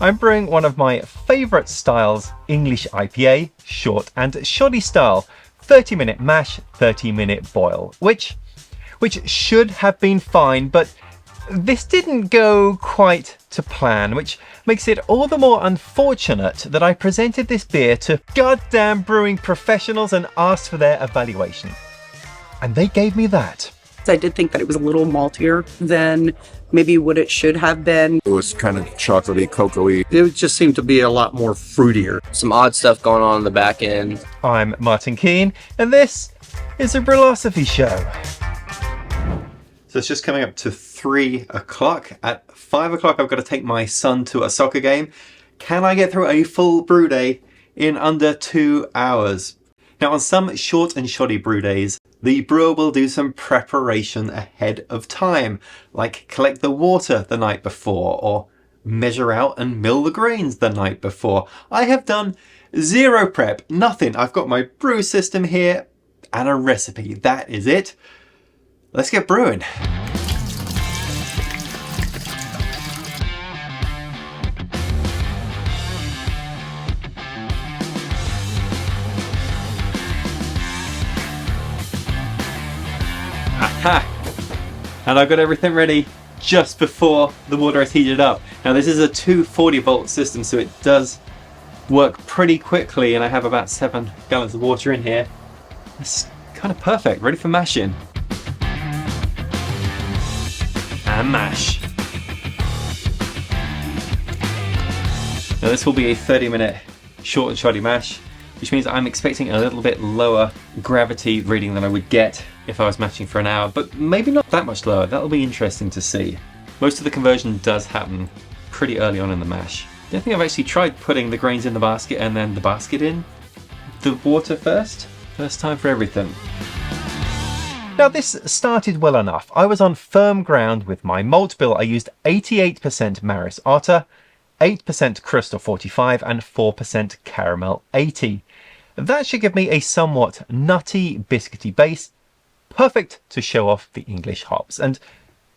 I'm brewing one of my favourite styles, English IPA, short and shoddy style, 30-minute mash, 30-minute boil, which should have been fine, but this didn't go quite to plan, which makes it all the more unfortunate that I presented this beer to goddamn brewing professionals and asked for their evaluation. And they gave me that. I did think that it was a little maltier than maybe what it should have been. It was kind of chocolatey, cocoa-y. It just seemed to be a lot more fruitier. Some odd stuff going on in the back end. I'm Martin Keane, and this is a Brülosophy show. So it's just coming up to 3 o'clock. At 5 o'clock, I've got to take my son to a soccer game. Can I get through a full brew day in under 2 hours? Now, on some short and shoddy brew days, the brewer will do some preparation ahead of time, like collect the water the night before, or measure out and mill the grains the night before. I have done zero prep, nothing. I've got my brew system here and a recipe. That is it. Let's get brewing. Aha! And I've got everything ready just before the water is heated up. Now this is a 240 volt system, so it does work pretty quickly, and I have about 7 gallons of water in here. It's kind of perfect, ready for mashing. And mash. Now this will be a 30-minute short and shoddy mash, which means I'm expecting a little bit lower gravity reading than I would get if I was mashing for an hour, but maybe not that much lower. That'll be interesting to see. Most of the conversion does happen pretty early on in the mash. I don't think I've actually tried putting the grains in the basket and then the basket in the water first. First time for everything. Now this started well enough. I was on firm ground with my malt bill. I used 88% Maris Otter, 8% Crystal 45 and 4% Caramel 80. That should give me a somewhat nutty, biscuity base, perfect to show off the English hops. And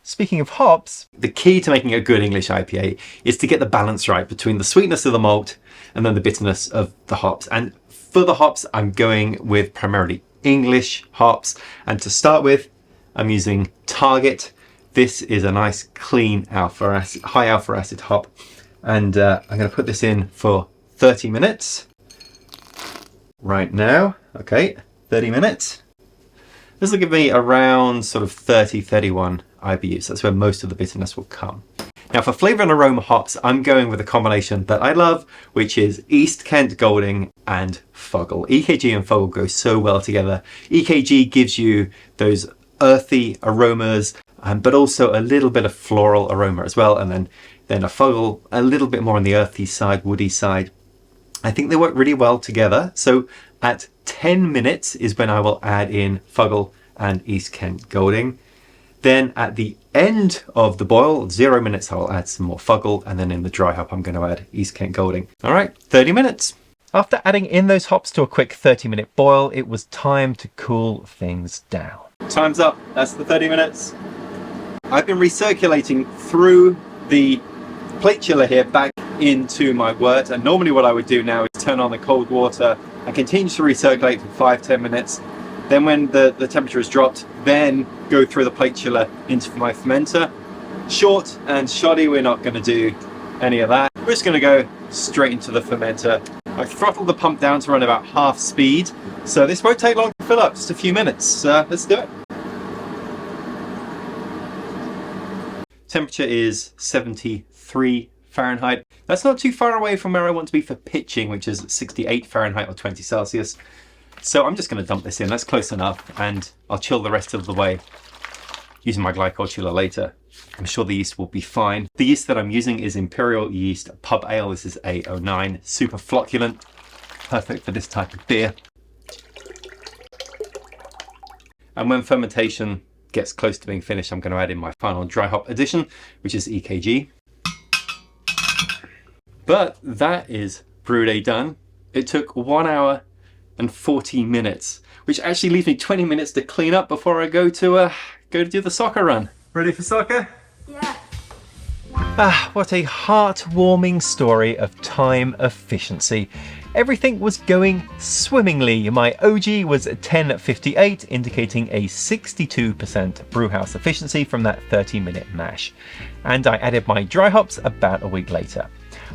speaking of hops, the key to making a good English IPA is to get the balance right between the sweetness of the malt and then the bitterness of the hops. And for the hops, I'm going with primarily English hops. And to start with, I'm using Target. This is a nice clean high alpha acid hop. And I'm going to put this in for 30 minutes. Right now, okay, 30 minutes. This will give me around sort of 30-31 IBUs. That's where most of the bitterness will come. Now for flavour and aroma hops, I'm going with a combination that I love, which is East Kent Golding and Fuggle. EKG and Fuggle go so well together. EKG gives you those earthy aromas, but also a little bit of floral aroma as well. And then a Fuggle, a little bit more on the earthy side, woody side. I think they work really well together. So at 10 minutes is when I will add in Fuggle and East Kent Golding. Then at the end of the boil, 0 minutes, I'll add some more Fuggle, and then in the dry hop, I'm going to add East Kent Golding. All right, 30 minutes. After adding in those hops to a quick 30-minute boil, it was time to cool things down. Time's up. That's the 30 minutes. I've been recirculating through the plate chiller here back into my wort, and normally what I would do now is turn on the cold water and continue to recirculate for 5-10 minutes. Then when the temperature has dropped, then go through the plate chiller into my fermenter. Short and shoddy, we're not going to do any of that. We're just going to go straight into the fermenter. I've throttled the pump down to run about half speed, so this won't take long to fill up, just a few minutes. Let's do it. Temperature is 73 Fahrenheit. That's not too far away from where I want to be for pitching, which is 68 Fahrenheit or 20 Celsius. So I'm just going to dump this in. That's close enough, and I'll chill the rest of the way using my glycol chiller later. I'm sure the yeast will be fine. The yeast that I'm using is Imperial Yeast Pub Ale. This is A09, super flocculent, perfect for this type of beer. And when fermentation gets close to being finished, I'm going to add in my final dry hop addition, which is EKG. But that is brew day done. It took 1 hour and 40 minutes, which actually leaves me 20 minutes to clean up before I go to do the soccer run. Ready for soccer? Yeah. Ah, what a heartwarming story of time efficiency. Everything was going swimmingly. My OG was 1058, indicating a 62% brewhouse efficiency from that 30-minute mash. And I added my dry hops about a week later.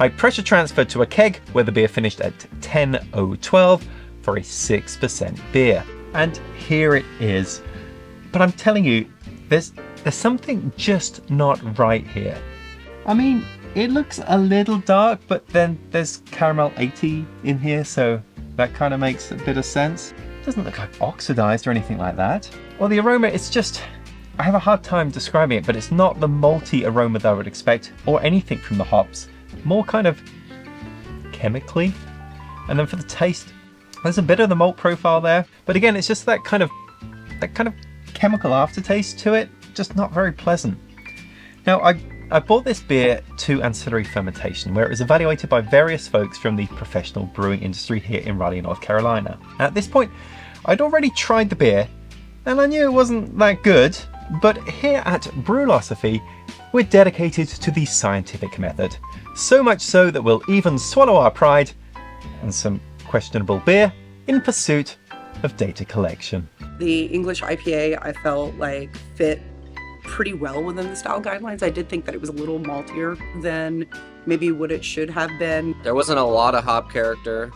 I pressure transferred to a keg where the beer finished at 10:012 for a 6% beer. And here it is. But I'm telling you, there's something just not right here. I mean, it looks a little dark, but then there's caramel 80 in here, so that kind of makes a bit of sense. It doesn't look like oxidized or anything like that. Well, the aroma, it's just, I have a hard time describing it, but it's not the malty aroma that I would expect, or anything from the hops. More kind of chemically. And then for the taste, there's a bit of the malt profile there, but again, it's just that kind of chemical aftertaste to it, just not very pleasant. Now, I bought this beer to Ancillary Fermentation, where it was evaluated by various folks from the professional brewing industry here in Raleigh, North Carolina. At this point, I'd already tried the beer, and I knew it wasn't that good, but here at Brülosophy, we're dedicated to the scientific method. So much so that we'll even swallow our pride and some questionable beer in pursuit of data collection. The English IPA I felt like fit pretty well within the style guidelines. I did think that it was a little maltier than maybe what it should have been. There wasn't a lot of hop character.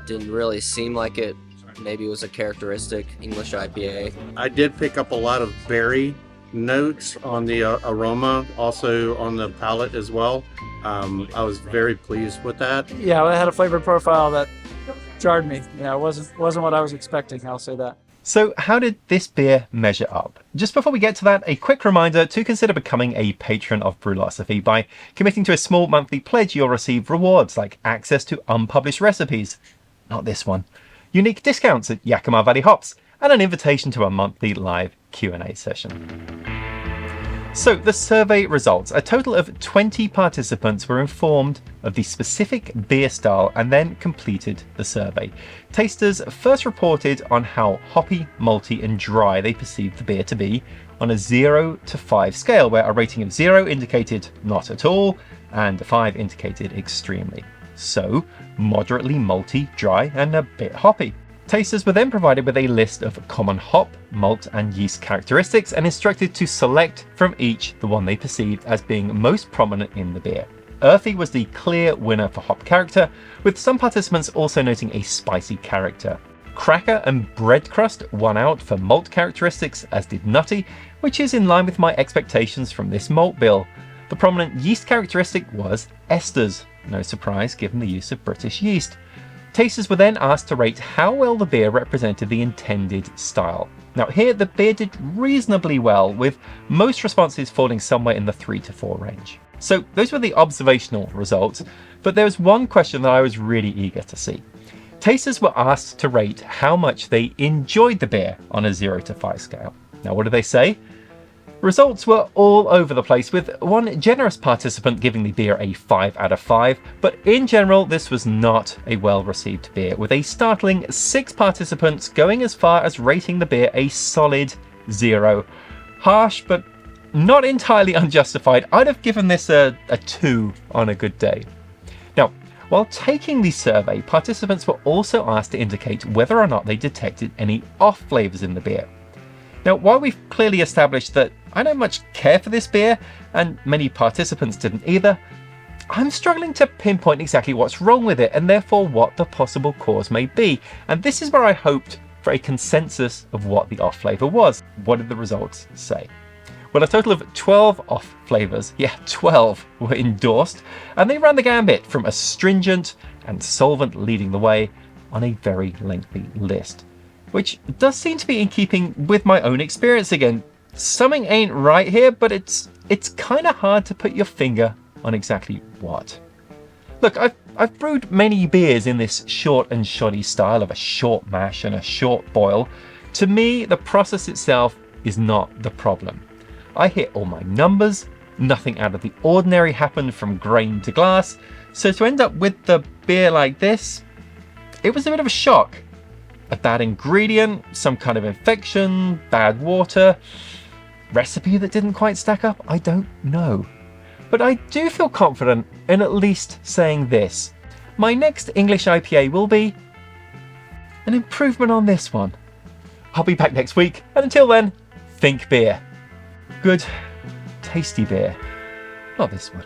Didn't really seem like it. Maybe it was a characteristic English IPA. I did pick up a lot of berry notes on the aroma, also on the palate as well. I was very pleased with that. Yeah, it had a flavor profile that jarred me. Yeah, it wasn't what I was expecting, I'll say that. So how did this beer measure up? Just before we get to that, a quick reminder to consider becoming a patron of Brülosophy. By committing to a small monthly pledge, you'll receive rewards like access to unpublished recipes, not this one, unique discounts at Yakima Valley Hops, and an invitation to a monthly live Q&A session. So the survey results. A total of 20 participants were informed of the specific beer style and then completed the survey. Tasters first reported on how hoppy, malty and dry they perceived the beer to be on a 0 to 5 scale, where a rating of 0 indicated not at all and 5 indicated extremely. So moderately malty, dry and a bit hoppy. Tasters were then provided with a list of common hop, malt and yeast characteristics and instructed to select from each the one they perceived as being most prominent in the beer. Earthy was the clear winner for hop character, with some participants also noting a spicy character. Cracker and bread crust won out for malt characteristics, as did nutty, which is in line with my expectations from this malt bill. The prominent yeast characteristic was esters, no surprise given the use of British yeast. Tasters were then asked to rate how well the beer represented the intended style. Now here the beer did reasonably well, with most responses falling somewhere in the 3 to 4 range. So those were the observational results, but there was one question that I was really eager to see. Tasters were asked to rate how much they enjoyed the beer on a 0 to 5 scale. Now what did they say? Results were all over the place, with one generous participant giving the beer a 5 out of 5, but in general this was not a well-received beer, with a startling 6 participants going as far as rating the beer a solid 0. Harsh, but not entirely unjustified. I'd have given this a 2 on a good day. Now, while taking the survey, participants were also asked to indicate whether or not they detected any off flavours in the beer. Now, while we've clearly established that I don't much care for this beer, and many participants didn't either, I'm struggling to pinpoint exactly what's wrong with it and therefore what the possible cause may be. And this is where I hoped for a consensus of what the off flavour was. What did the results say? Well, a total of 12 off flavours, 12, were endorsed, and they ran the gambit from astringent and solvent leading the way on a very lengthy list. Which does seem to be in keeping with my own experience again. Something ain't right here, but it's kind of hard to put your finger on exactly what. Look, I've brewed many beers in this short and shoddy style of a short mash and a short boil. To me, the process itself is not the problem. I hit all my numbers, nothing out of the ordinary happened from grain to glass, so to end up with the beer like this, it was a bit of a shock. A bad ingredient, some kind of infection, bad water, recipe that didn't quite stack up, I don't know. but I do feel confident in at least saying this. My next English IPA will be an improvement on this one. I'll be back next week, and until then, think beer. Good, tasty beer. Not this one.